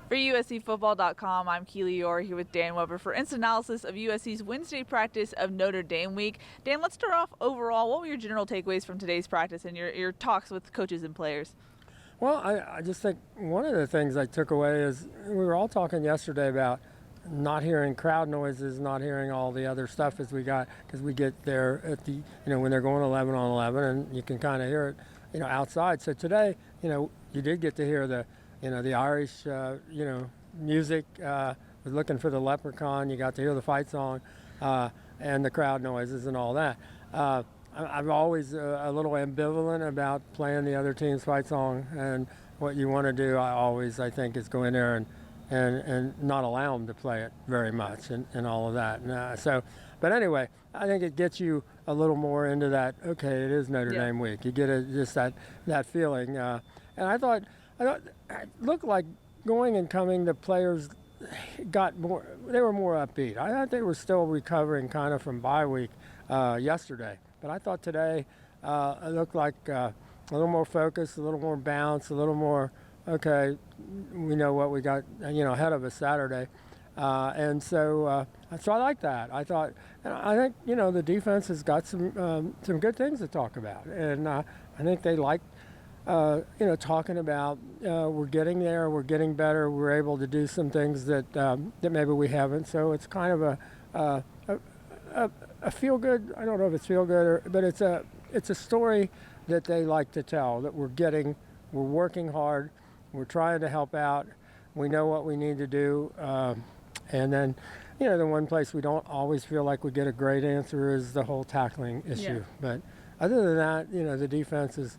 For USCFootball.com, I'm Keely Eure here with Dan Weber for instant analysis of USC's Wednesday practice of Notre Dame week. Dan, let's start off overall. What were your general takeaways from today's practice and your talks with coaches and players? Well, I just think one of the things I took away is we were all talking yesterday about not hearing crowd noises, not hearing all the other stuff as we got, because we get there at the, when they're going 11 on 11 and you can kind of hear it, outside. So today, you did get to hear the Irish, music, was looking for the leprechaun. You got to hear the fight song and the crowd noises and all that. I'm always a little ambivalent about playing the other team's fight song, and what you want to do, I think, is go in there and not allow them to play it very much and all of that. But anyway, I think it gets you a little more into that, okay, it is Notre Dame week. You get just that feeling. And I thought it looked like going and coming, the players got more, they were more upbeat. I thought they were still recovering kind of from bye week yesterday. But I thought today it looked like a little more focus, a little more bounce, a little more, okay, we know what we got, ahead of us Saturday. So I like that. I think, the defense has got some good things to talk about. And I think they like, talking about we're getting there, we're getting better, we're able to do some things that maybe we haven't. So it's kind of a feel good. I don't know if it's feel good, but it's a story that they like to tell. That we're working hard, we're trying to help out, we know what we need to do, and then the one place we don't always feel like we get a great answer is the whole tackling issue. Yeah. But other than that, the defense is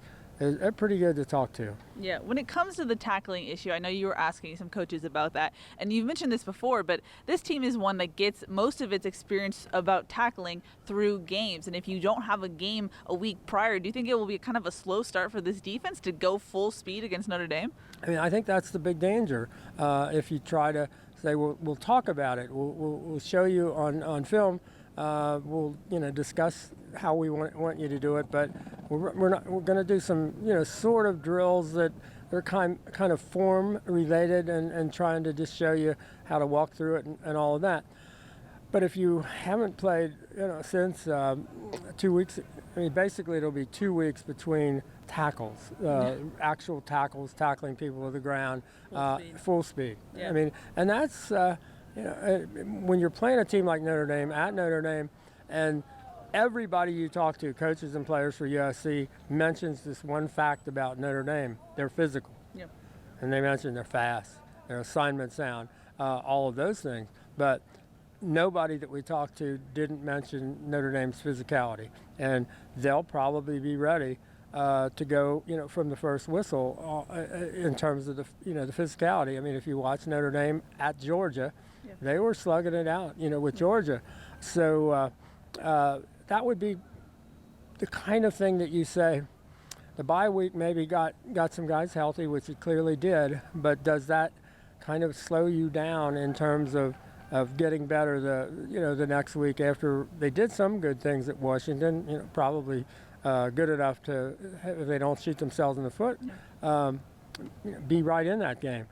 pretty good to talk to. Yeah, when it comes to the tackling issue, I know you were asking some coaches about that, and you've mentioned this before, but this team is one that gets most of its experience about tackling through games. And if you don't have a game a week prior, do you think it will be kind of a slow start for this defense to go full speed against Notre Dame? I mean, I think that's the big danger. If you try to say, we'll talk about it, we'll show you on film, we'll discuss how we want you to do it, but we're going to do some sort of drills that are kind of form related and trying to just show you how to walk through it and all of that. But if you haven't played since 2 weeks, I mean basically it'll be 2 weeks between tackles, actual tackles, tackling people to the ground, full speed. Yeah. I mean, and that's when you're playing a team like Notre Dame at Notre Dame, and everybody you talk to, coaches and players for USC, mentions this one fact about Notre Dame: they're physical. Yep. And they mention they're fast, their assignment sound, all of those things. But nobody that we talked to didn't mention Notre Dame's physicality, and they'll probably be ready to go, from the first whistle in terms of the physicality. I mean, if you watch Notre Dame at Georgia, they were slugging it out, with Georgia. So that would be the kind of thing that you say, the bye week maybe got some guys healthy, which it clearly did, but does that kind of slow you down in terms of getting better the next week after they did some good things at Washington, probably good enough to, if they don't shoot themselves in the foot, be right in that game.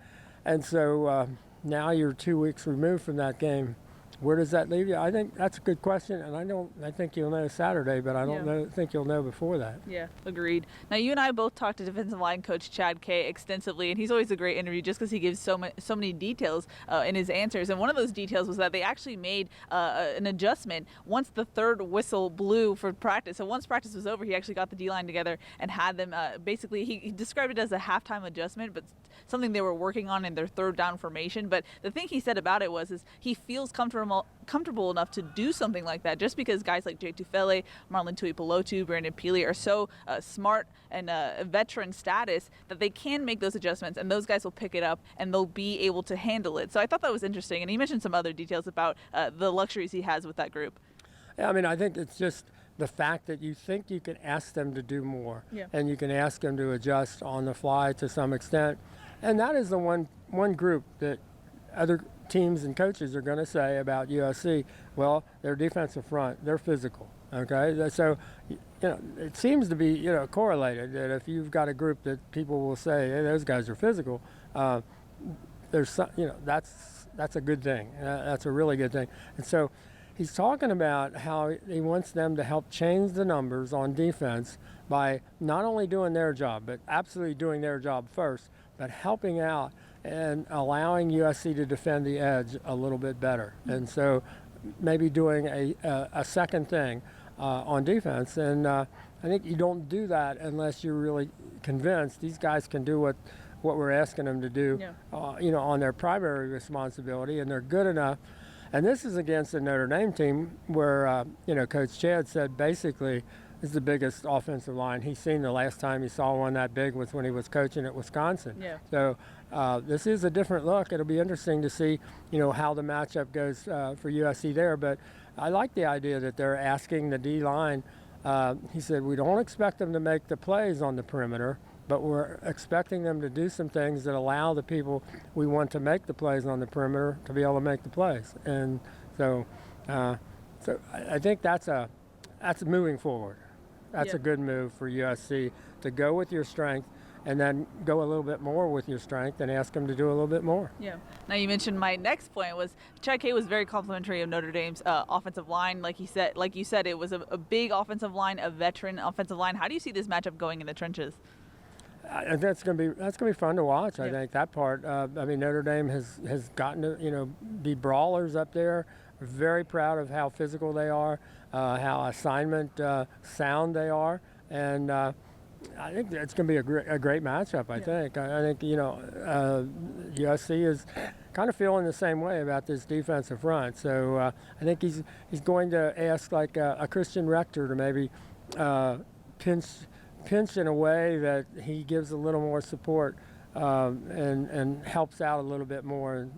And so now you're 2 weeks removed from that game. Where does that leave you? I think that's a good question, and I think you'll know Saturday, but I don't think you'll know before that. Yeah, agreed. Now, you and I both talked to defensive line coach Chad Kay extensively, and he's always a great interview just because he gives so many details in his answers. And one of those details was that they actually made an adjustment once the third whistle blew for practice. So once practice was over, he actually got the D-line together and had them basically, he described it as a halftime adjustment, but something they were working on in their third down formation. But the thing he said about it is he feels comfortable enough to do something like that just because guys like Jay Tufele, Marlon Tuipulotu, Brandon Peely are so smart and veteran status that they can make those adjustments, and those guys will pick it up and they'll be able to handle it. So I thought that was interesting, and he mentioned some other details about the luxuries he has with that group. Yeah, I mean, I think it's just the fact that you think you can ask them to do more, and you can ask them to adjust on the fly to some extent. And that is the one group that other teams and coaches are going to say about USC, well, their defensive front, they're physical, okay? So, it seems to be, correlated that if you've got a group that people will say, hey, those guys are physical, there's some, that's a good thing. That's a really good thing. And so he's talking about how he wants them to help change the numbers on defense by not only doing their job, but absolutely doing their job first, but helping out and allowing USC to defend the edge a little bit better. And so maybe doing a second thing on defense. And I think you don't do that unless you're really convinced these guys can do what we're asking them to do, on their primary responsibility, and they're good enough. And this is against the Notre Dame team where, Coach Chad said basically is the biggest offensive line he's seen. The last time he saw one that big was when he was coaching at Wisconsin. Yeah. So this is a different look. It'll be interesting to see, how the matchup goes for USC there. But I like the idea that they're asking the D-line. He said, we don't expect them to make the plays on the perimeter, but we're expecting them to do some things that allow the people we want to make the plays on the perimeter to be able to make the plays. And so I think that's moving forward. That's a good move for USC to go with your strength and then go a little bit more with your strength and ask them to do a little bit more. Yeah. Now you mentioned my next point was Chad K was very complimentary of Notre Dame's offensive line. Like you said, it was a big offensive line, a veteran offensive line. How do you see this matchup going in the trenches? That's gonna be fun to watch. I think that part. Notre Dame has gotten to be brawlers up there. We're very proud of how physical they are, how assignment sound they are, and I think it's going to be a great matchup. I think USC is kind of feeling the same way about this defensive front. So I think he's going to ask like a Christian Rector to maybe pinch in a way that he gives a little more support and helps out a little bit more. And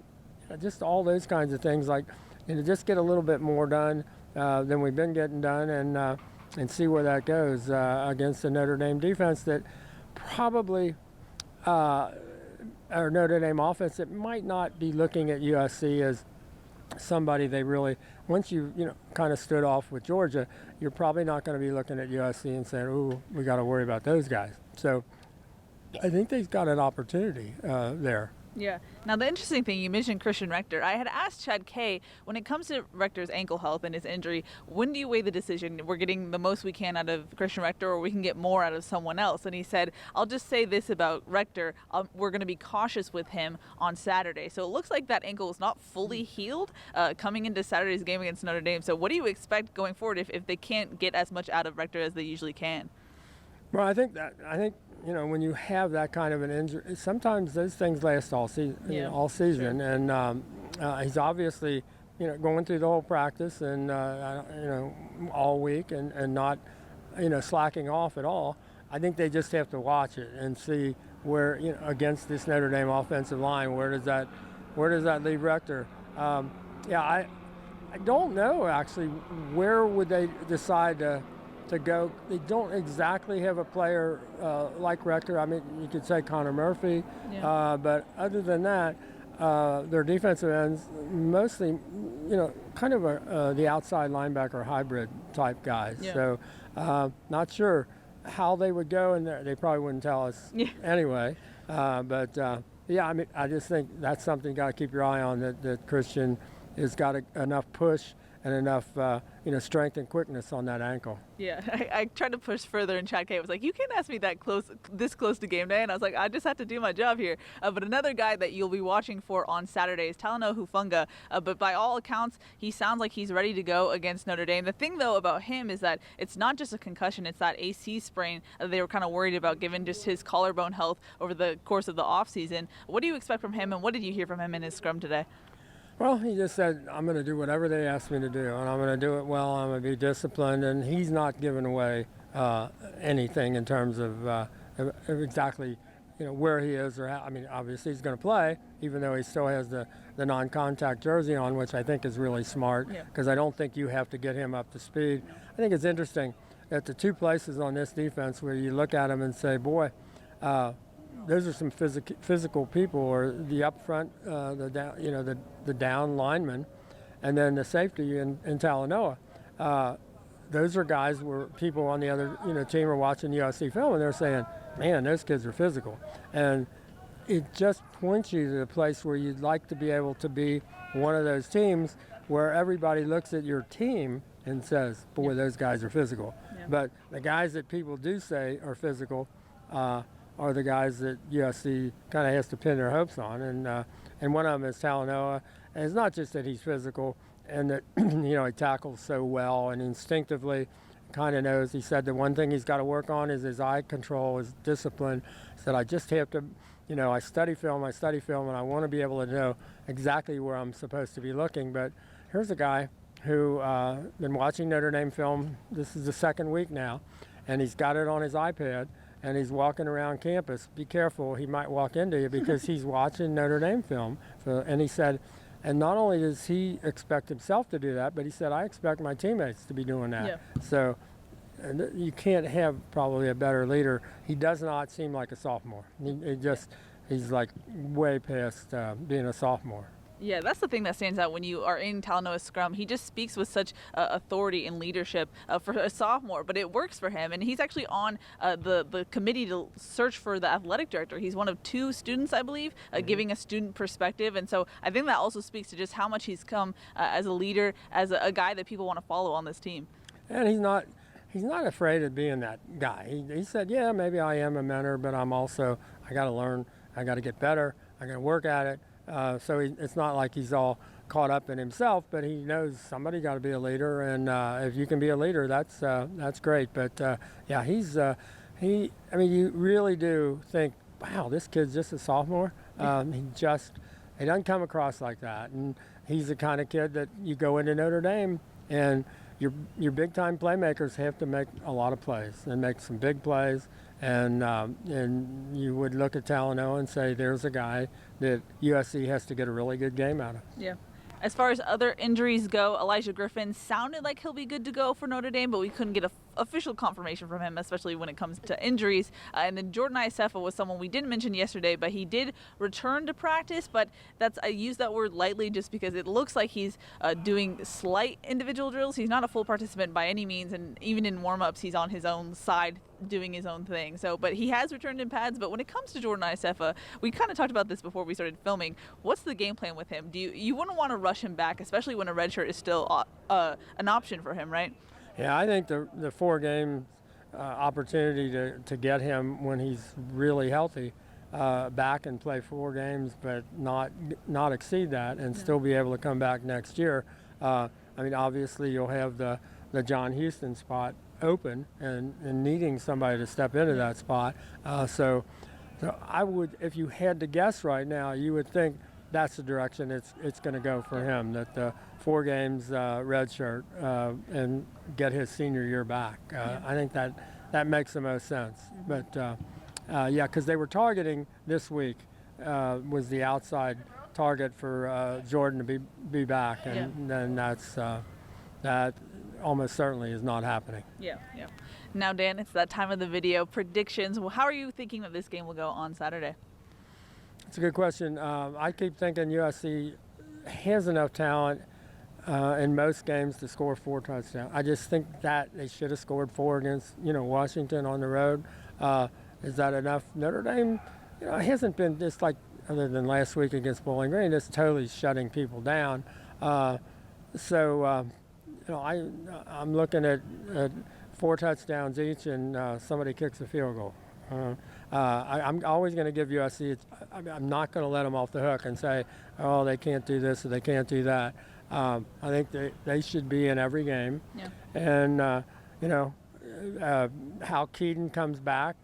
just all those kinds of things, like just get a little bit more done than we've been getting done, and see where that goes against the Notre Dame defense that probably, or Notre Dame offense that might not be looking at USC as somebody they really, once you kind of stood off with Georgia, you're probably not going to be looking at USC and saying, ooh, we got to worry about those guys. So I think they've got an opportunity there. Yeah. Now, the interesting thing, you mentioned Christian Rector. I had asked Chad K, when it comes to Rector's ankle health and his injury, when do you weigh the decision? We're getting the most we can out of Christian Rector, or we can get more out of someone else. And he said, I'll just say this about Rector. We're going to be cautious with him on Saturday. So it looks like that ankle is not fully healed coming into Saturday's game against Notre Dame. So what do you expect going forward if they can't get as much out of Rector as they usually can? Well, I think when you have that kind of an injury, sometimes those things last all season. Sure. And he's obviously, going through the whole practice and all week and not, slacking off at all. I think they just have to watch it and see where, against this Notre Dame offensive line, where does that leave Rector? I don't know actually. Where would they decide to go? They don't exactly have a player like Rector. I mean, you could say Connor Murphy, but other than that, their defensive ends mostly, kind of the outside linebacker hybrid type guys. Yeah. So not sure how they would go, and they probably wouldn't tell us anyway. I just think that's something you got to keep your eye on. That Christian has got enough push and enough, strength and quickness on that ankle. Yeah, I tried to push further, and Chad K was like, you can't ask me this close to game day. And I was like, I just have to do my job here. But another guy that you'll be watching for on Saturday is Talanoa Hufanga. But by all accounts, he sounds like he's ready to go against Notre Dame. The thing, though, about him is that it's not just a concussion. It's that AC sprain that they were kind of worried about, given just his collarbone health over the course of the offseason. What do you expect from him, and what did you hear from him in his scrum today? Well, he just said, I'm going to do whatever they ask me to do, and I'm going to do it well. I'm going to be disciplined, and he's not giving away anything in terms of exactly, where he is or how. I mean, obviously he's going to play, even though he still has the non-contact jersey on, which I think is really smart, because I don't think you have to get him up to speed. I think it's interesting that the two places on this defense where you look at him and say, boy, those are some physical people, or the up front, the down lineman, and then the safety in Talanoa. Those are guys where people on the other team are watching USC film, and they're saying, man, those kids are physical. And it just points you to the place where you'd like to be able to be one of those teams where everybody looks at your team and says, boy, those guys are physical. But the guys that people do say are physical are the guys that USC kind of has to pin their hopes on. And one of them is Talanoa. And it's not just that he's physical and that, he tackles so well and instinctively kind of knows. He said the one thing he's got to work on is his eye control, his discipline. He said, I just have to, I study film, and I want to be able to know exactly where I'm supposed to be looking. But here's a guy who been watching Notre Dame film. This is the second week now, and he's got it on his iPad, and he's walking around campus. Be careful, he might walk into you because he's watching Notre Dame film. And he said, and not only does he expect himself to do that, but he said, I expect my teammates to be doing that. Yeah. So you can't have probably a better leader. He does not seem like a sophomore. He's like way past being a sophomore. Yeah, that's the thing that stands out when you are in Talanoa's scrum. He just speaks with such authority and leadership for a sophomore, but it works for him. And he's actually on the committee to search for the athletic director. He's one of 2 students, I believe, giving a student perspective. And so I think that also speaks to just how much he's come as a leader, as a guy that people want to follow on this team. And he's not afraid of being that guy. He said, yeah, maybe I am a mentor, but I got to learn, I got to get better, I got to work at it. So it's not like he's all caught up in himself, but he knows somebody got to be a leader, and if you can be a leader, that's great. But you really do think, wow, this kid's just a sophomore. He doesn't come across like that, and he's the kind of kid that you go into Notre Dame, and your big time playmakers have to make a lot of plays and make some big plays. And you would look at Talanoa and say, there's a guy that USC has to get a really good game out of. Yeah. As far as other injuries go, Elijah Griffin sounded like he'll be good to go for Notre Dame, but we couldn't get official confirmation from him, especially when it comes to injuries. And then Jordan Iosefa was someone we didn't mention yesterday, but he did return to practice. But I use that word lightly just because it looks like he's doing slight individual drills. He's not a full participant by any means, and even in warm-ups, he's on his own side doing his own thing. But he has returned in pads. But when it comes to Jordan Iosefa, we kind of talked about this before we started filming. What's the game plan with him? You wouldn't want to rush him back, especially when a red shirt is still an option for him, right? Yeah, I think the 4-game opportunity to get him when he's really healthy back and play 4 games, but not exceed that and still be able to come back next year. Obviously you'll have the John Houston spot open and needing somebody to step into that spot. So I would, if you had to guess right now, you would think that's the direction it's going to go for him, that the 4 games red shirt and get his senior year back. I think that makes the most sense. But because they were targeting this week was the outside target for Jordan to be back, and then that almost certainly is not happening. Yeah. Now, Dan, it's that time of the video. Predictions. Well, how are you thinking that this game will go on Saturday? That's a good question. I keep thinking USC has enough talent in most games to score 4 touchdowns. I just think that they should have scored 4 against Washington on the road. Is that enough? Notre Dame, it hasn't been just like other than last week against Bowling Green, just totally shutting people down. I'm looking at 4 touchdowns each, and somebody kicks a field goal. I'm always going to give USC. I'm not going to let them off the hook and say, "Oh, they can't do this or they can't do that." I think they should be in every game. Yeah. And how Keaton comes back.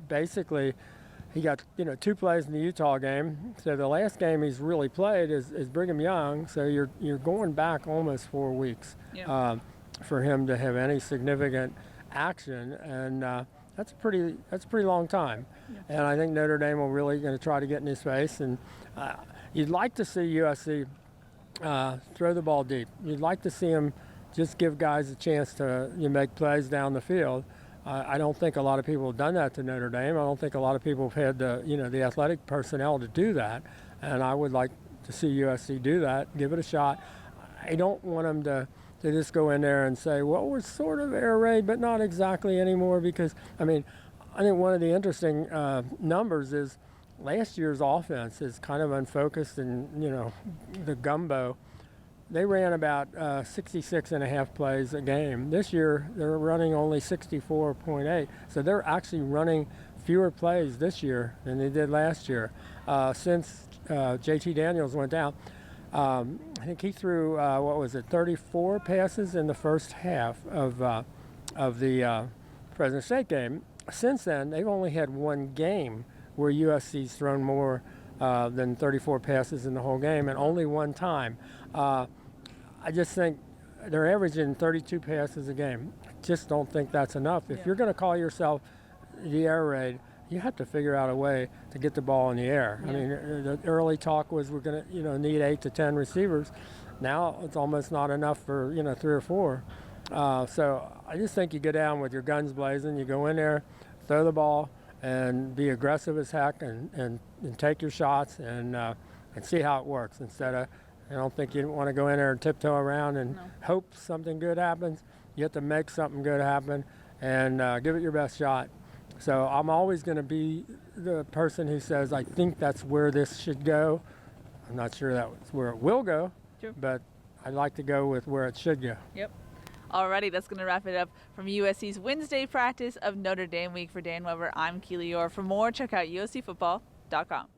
Basically, he got 2 plays in the Utah game. So the last game he's really played is Brigham Young. So you're going back almost 4 weeks for him to have any significant action, and that's a pretty long time. Yeah. And I think Notre Dame will really going to try to get in his face. And you'd like to see USC throw the ball deep. You'd like to see him just give guys a chance to make plays down the field. I don't think a lot of people have done that to Notre Dame. I don't think a lot of people have had the athletic personnel to do that. And I would like to see USC do that, give it a shot. I don't want them to just go in there and say, well, we're sort of air raid, but not exactly anymore, because, I think one of the interesting numbers is last year's offense is kind of unfocused and, the gumbo. They ran about 66 and a half plays a game. This year, they're running only 64.8. So they're actually running fewer plays this year than they did last year. Since JT Daniels went down, I think he threw, 34 passes in the first half of the Fresno State game. Since then, they've only had one game where USC's thrown more than 34 passes in the whole game, and only one time. I just think they're averaging 32 passes a game. Just don't think that's enough. If you're going to call yourself the air raid, you have to figure out a way to get the ball in the air. I mean, the early talk was we're going to, need 8 to 10 receivers. Now it's almost not enough for, 3 or 4. So I just think you go down with your guns blazing. You go in there, throw the ball, and be aggressive as heck, and take your shots and see how it works instead of. I don't think you want to go in there and tiptoe around and hope something good happens. You have to make something good happen and give it your best shot. So I'm always going to be the person who says, I think that's where this should go. I'm not sure that's where it will go, but I'd like to go with where it should go. Yep. Alrighty, that's going to wrap it up from USC's Wednesday practice of Notre Dame week. For Dan Weber, I'm Keely Eure. For more, check out uscfootball.com.